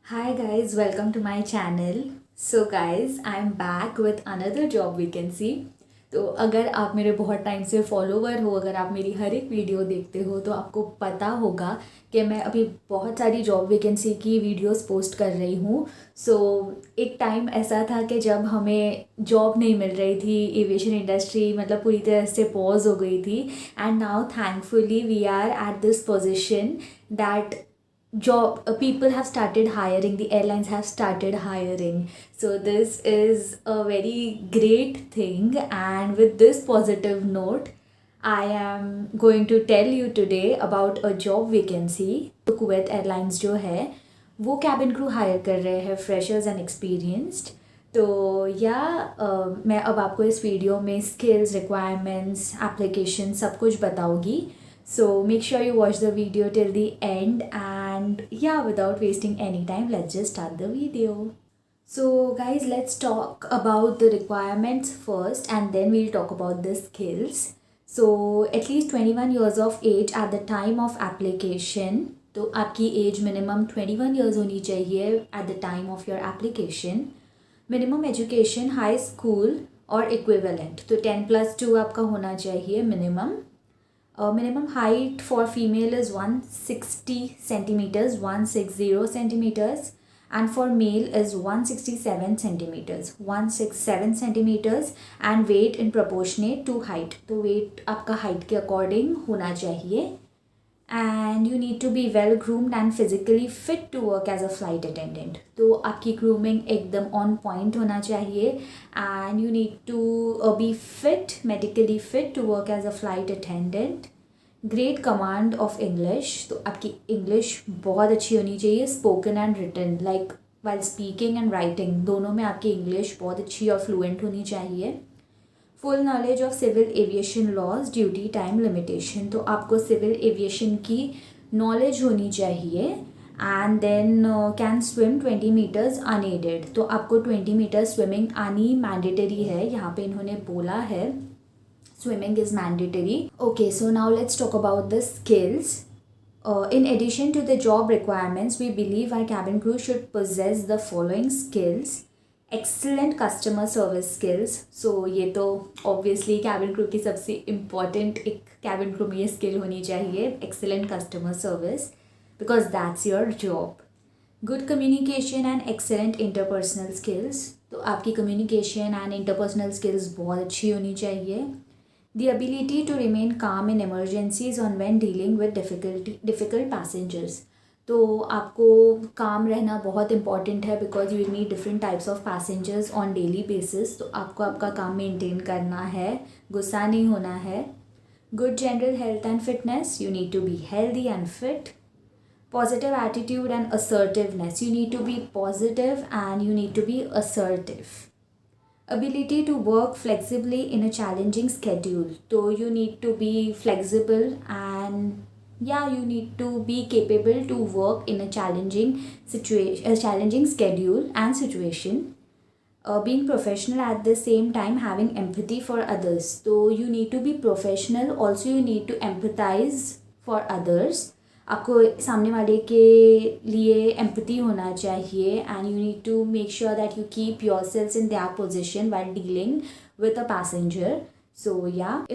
Hi guys, welcome to my channel. So guys, I'm back with another job vacancy. तो अगर आप मेरे बहुत टाइम से फॉलोवर हो, अगर आप मेरी हर एक वीडियो देखते हो तो आपको पता होगा कि मैं अभी बहुत सारी जॉब वैकेंसी की वीडियोस पोस्ट कर रही हूँ. सो एक टाइम ऐसा था कि जब हमें जॉब नहीं मिल रही थी, एविएशन इंडस्ट्री मतलब पूरी तरह से पॉज हो गई थी. And now thankfully we are at this position that people have started hiring, the airlines have started hiring. So this is a very great thing, and with this positive note I am going to tell you today about a job vacancy. तो Kuwait airlines जो है वो cabin crew higher कर रहे हैं, freshers and experienced. तो मैं अब आपको इस वीडियो में स्किल्स, रिक्वायरमेंट्स, एप्लीकेशन सब कुछ बताऊंगी. So make sure you watch the video till the end, and without wasting any time, let's just start the video. So guys, let's talk about the requirements first and then we'll talk about the skills. So at least 21 years of age at the time of application. तो आपकी as minimum 21 years होनी चाहिए at the time of your application. Minimum education high school और equivalent, तो 10+2 आपका होना चाहिए minimum. Minimum height for female is 160 centimeters, 160 centimeters, and for male is 167 centimeters, 167 centimeters, and weight in proportionate to height. तो weight आपका height के according होना चाहिए. And you need to be well groomed and physically fit to work as a flight attendant. तो आपकी grooming एकदम on point होना चाहिए. And you need to be fit, medically fit to work as a flight attendant. Great command of English. तो आपकी English बहुत अच्छी होनी चाहिए. Spoken and written, like while speaking and writing दोनों में आपकी English बहुत अच्छी और fluent होनी चाहिए. Full knowledge of civil aviation laws, duty time limitation. तो आपको सिविल एविएशन की नॉलेज होनी चाहिए. And then can swim 20 metres unaided. तो आपको 20 मीटर्स स्विमिंग आनी मैंडेटरी है, यहाँ पे इन्होंने बोला है swimming is mandatory. Okay, so now let's talk about the skills. In addition to the job requirements, we believe our cabin crew should possess the following skills. Excellent customer service skills. So ये तो obviously cabin crew की सबसे important एक cabin crew में ये skill होनी चाहिए, excellent customer service, because that's your job. Good communication and excellent interpersonal skills. तो आपकी कम्युनिकेशन एंड इंटरपर्सनल स्किल्स बहुत अच्छी होनी चाहिए. The ability to remain calm in emergencies on when dealing with difficult passengers. तो आपको काम रहना बहुत इंपॉर्टेंट है, because you meet different types of passengers on daily basis. तो आपको आपका काम मेंटेन करना है, गुस्सा नहीं होना है. Good general health and fitness. You need to be healthy and fit. Positive attitude and assertiveness. You need to be positive and you need to be assertive. ability to work flexibly in a challenging schedule. So you need to be flexible and you need to be capable to work in a challenging situation, a challenging schedule and situation. Being professional at the same time having empathy for others. So you need to be professional, also you need to empathize for others. आपको सामने वाले के लिए empathy होना चाहिए. And you need to make sure that you keep yourselves in their position while dealing with a passenger. So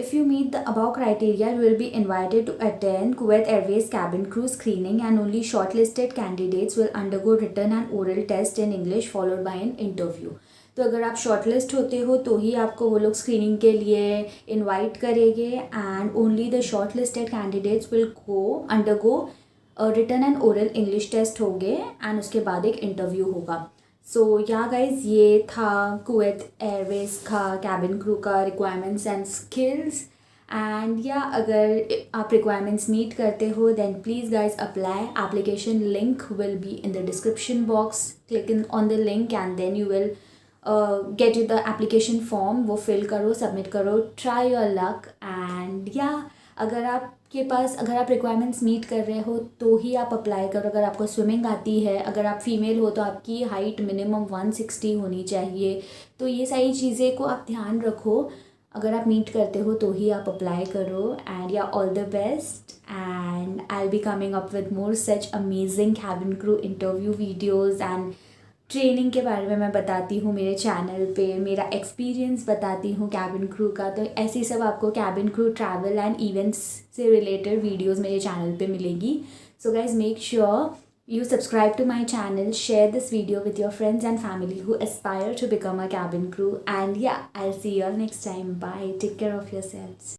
if you meet the above criteria, you will be invited to attend Kuwait Airways cabin crew screening, and only shortlisted candidates will undergo written and oral test in English followed by an interview. तो अगर आप shortlist होते हो तो ही आपको वो लोग screening के लिए इनवाइट करेंगे. And only the shortlisted candidates will undergo written and oral English test होंगे, एंड उसके बाद एक इंटरव्यू होगा. सो गाइज, ये था कुवैत एयरवेज का कैबिन क्रू का रिक्वायरमेंट्स एंड स्किल्स. एंड अगर आप रिक्वायरमेंट्स मीट करते हो then please guys apply. Application link will be in the description box. Click in on the link and then you will get you the application form. वो fill करो, submit करो, try your luck. And अगर आप requirements meet कर रहे हो तो ही आप अप्लाई करो. अगर आपको स्विमिंग आती है, अगर आप फीमेल हो तो आपकी हाइट मिनिमम 160 होनी चाहिए. तो ये सारी चीज़ें को आप ध्यान रखो. अगर आप मीट करते हो तो ही आप अप्लाई करो. एंड या all the best, and I will be coming up with more such amazing cabin crew interview videos and training के बारे में मैं बताती हूँ मेरे चैनल पे, मेरा एक्सपीरियंस बताती हूँ कैबिन क्रू का. तो ऐसी सब आपको cabin crew travel and events से रिलेटेड वीडियोस मेरे चैनल पे मिलेगी. So guys make sure you subscribe to my channel, share this video with your friends and family who aspire to become a cabin crew, and yeah, I'll see you all next time. Bye, take care of yourselves.